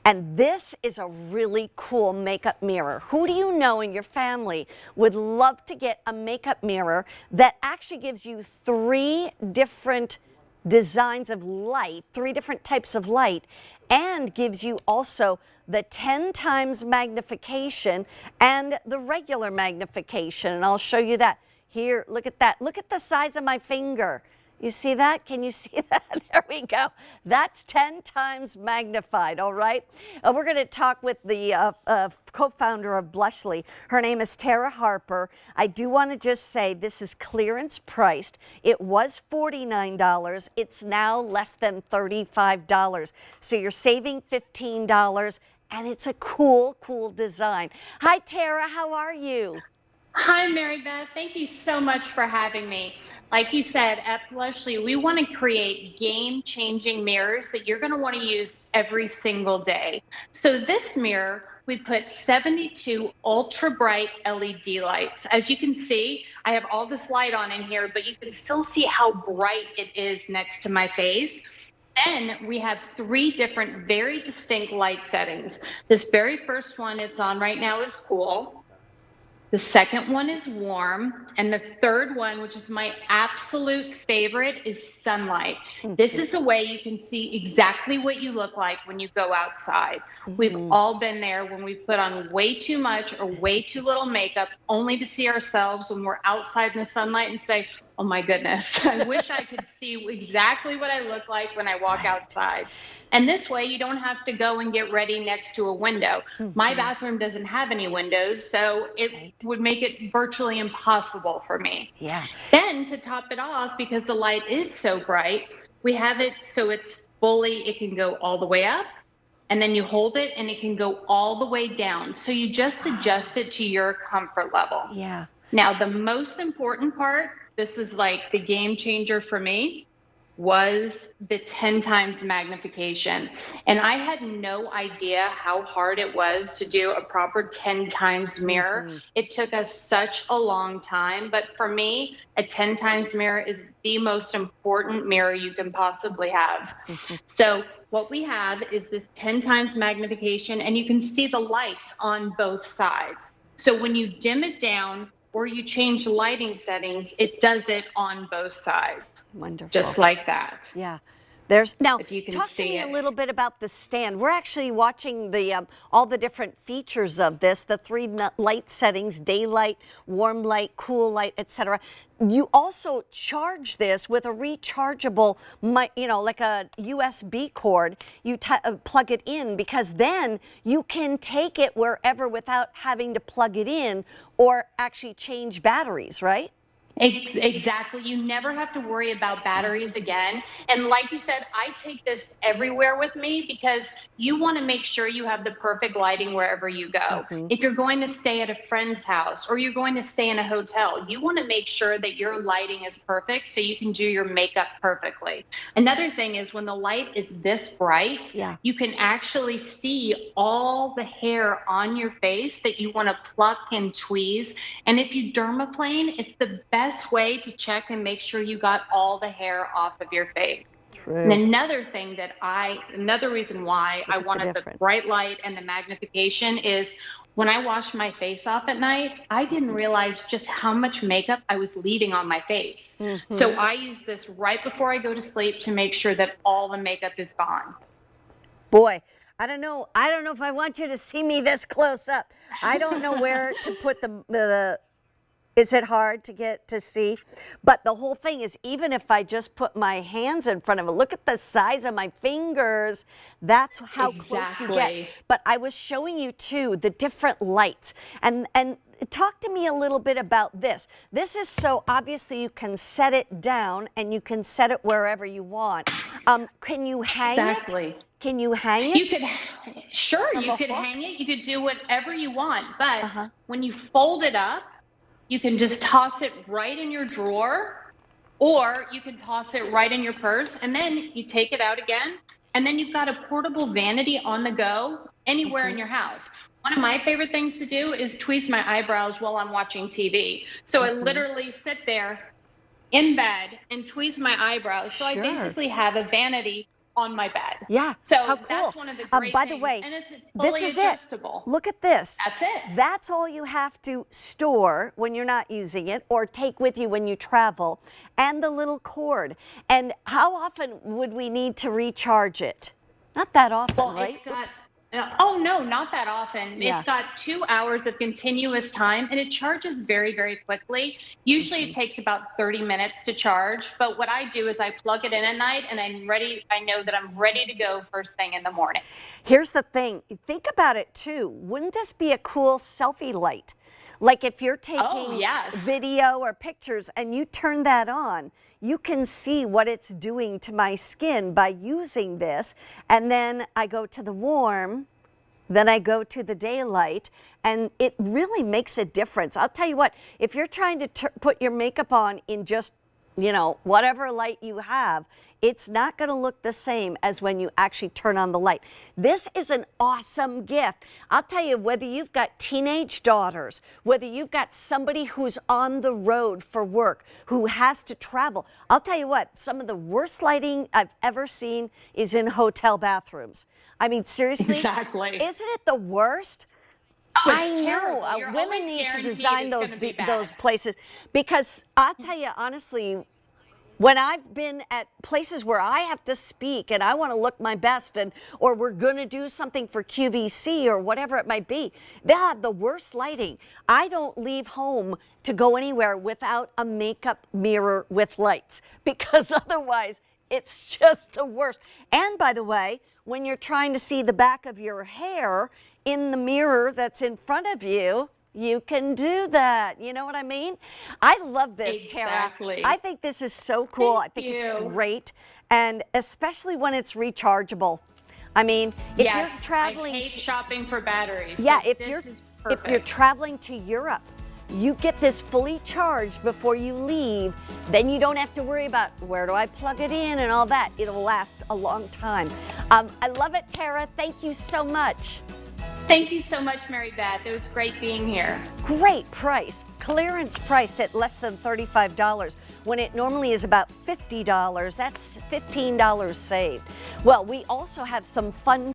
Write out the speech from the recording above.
And this is a really cool makeup mirror. Who do you know in your family would love to get a makeup mirror that actually gives you 3 different designs of light, 3 different types of light, and gives you also the 10 times magnification and the regular magnification? And I'll show you that. Here, look at that. Look at the size of my finger. You see that? Can you see that? There we go. That's 10 times magnified, all right? We're going to talk with the co-founder of Blushly. Her name is Tara Harper. I do want to just say this is clearance priced. It was $49. It's now less than $35. So you're saving $15, and it's a cool, cool design. Hi, Tara. How are you? Hi, Mary Beth. Thank you so much for having me. Like you said, at Blushly, we want to create game-changing mirrors that you're going to want to use every single day. So this mirror, we put 72 ultra bright LED lights. As you can see, I have all this light on in here, but you can still see how bright it is next to my face. Then we have 3 different, very distinct light settings. This very first one it's on right now is cool. The second one is warm, and the third one, which is my absolute favorite, is sunlight. This is a way you can see exactly what you look like when you go outside. We've all been there when we put on way too much or way too little makeup, only to see ourselves when we're outside in the sunlight and say, oh my goodness, I wish I could see exactly what I look like when I walk outside. And this way you don't have to go and get ready next to a window. My bathroom doesn't have any windows, so it would make it virtually impossible for me. Yeah. Then to top it off, because the light is so bright, we have it so it's fully, it can go all the way up, and then you hold it and it can go all the way down. So you just adjust it to your comfort level. Yeah. Now, the most important part, this is like the game changer for me, was the 10 times magnification. And I had no idea how hard it was to do a proper 10 times mirror. It took us such a long time, but for me, a 10 times mirror is the most important mirror you can possibly have. So what we have is this 10 times magnification, and you can see the lights on both sides. So when you dim it down, or you change the lighting settings, it does it on both sides. Wonderful. Just like that. Yeah. There's now. If you can Talk to see me it. a little bit about the stand. We're actually watching the all the different features of this, the 3 light settings: daylight, warm light, cool light, etc. You also charge this with a rechargeable, like a USB cord. You plug it in, because then you can take it wherever without having to plug it in or actually change batteries, right? Exactly. You never have to worry about batteries again. And like you said, I take this everywhere with me because you want to make sure you have the perfect lighting wherever you go. If you're going to stay at a friend's house or you're going to stay in a hotel, you want to make sure that your lighting is perfect so you can do your makeup perfectly. Another thing is when the light is this bright, you can actually see all the hair on your face that you want to pluck and tweeze. And if you dermaplane, it's the best way to check and make sure you got all the hair off of your face. True. And another reason why I wanted the bright light and the magnification is when I wash my face off at night, I didn't realize just how much makeup I was leaving on my face. So I use this right before I go to sleep to make sure that all the makeup is gone. Boy, I don't know if I want you to see me this close up. I don't know where to put the is it hard to get to see? But the whole thing is, even if I just put my hands in front of it, look at the size of my fingers. That's how close you get. But I was showing you too the different lights, and talk to me a little bit about this. This is so obviously you can set it down and you can set it wherever you want. Can you hang it? Can you hang it? You could, sure, you could hang it. You could do whatever you want. But when you fold it up, you can just toss it right in your drawer, or you can toss it right in your purse, and then you take it out again, and then you've got a portable vanity on the go anywhere in your house. One of my favorite things to do is tweeze my eyebrows while I'm watching TV. So I literally sit there in bed and tweeze my eyebrows. So I basically have a vanity on my bed. Yeah. So How cool. that's one of the great By the things. way, And it's this fully is adjustable. it. Look at this. That's it. That's all you have to store when you're not using it or take with you when you travel, and the little cord. And how often would we need to recharge it? Not that often, Well, right? it's got, Oops. oh no, not that often. Yeah. It's got 2 hours of continuous time and it charges very, very quickly. Usually Mm-hmm. it takes about 30 minutes to charge. But what I do is I plug it in at night and I'm ready. I know that I'm ready to go first thing in the morning. Here's the thing. Think about it too. Wouldn't this be a cool selfie light? Like if you're taking yes. video or pictures and you turn that on, you can see what it's doing to my skin by using this. And then I go to the warm, then I go to the daylight, and it really makes a difference. I'll tell you what, if you're trying to put your makeup on in just, whatever light you have, it's not going to look the same as when you actually turn on the light. This is an awesome gift. I'll tell you, whether you've got teenage daughters, whether you've got somebody who's on the road for work, who has to travel. I'll tell you what, some of the worst lighting I've ever seen is in hotel bathrooms. I mean, seriously, Exactly. Isn't it the worst? Oh, I it's know. terrible. You're Women always need to guaranteed design it's those gonna be bad. those places, because I'll tell you honestly, when I've been at places where I have to speak and I want to look my best, or we're going to do something for QVC or whatever it might be, they have the worst lighting. I don't leave home to go anywhere without a makeup mirror with lights, because otherwise it's just the worst. And by the way, when you're trying to see the back of your hair in the mirror that's in front of you, you can do that. You know what I mean? I love this, Exactly. Tara. I think this is so cool. I think Thank it's you. great. And especially when it's rechargeable. I mean, if Yes, you're traveling, I hate shopping for batteries. yeah, So if this you're is if you're perfect. traveling to Europe, you get this fully charged before you leave. Then you don't have to worry about where do I plug it in and all that. It'll last a long time. I love it, Tara. Thank you so much. Thank you so much, Mary Beth. It was great being here. Great price. Clearance priced at less than $35 when it normally is about $50. That's $15 saved. Well, we also have some fun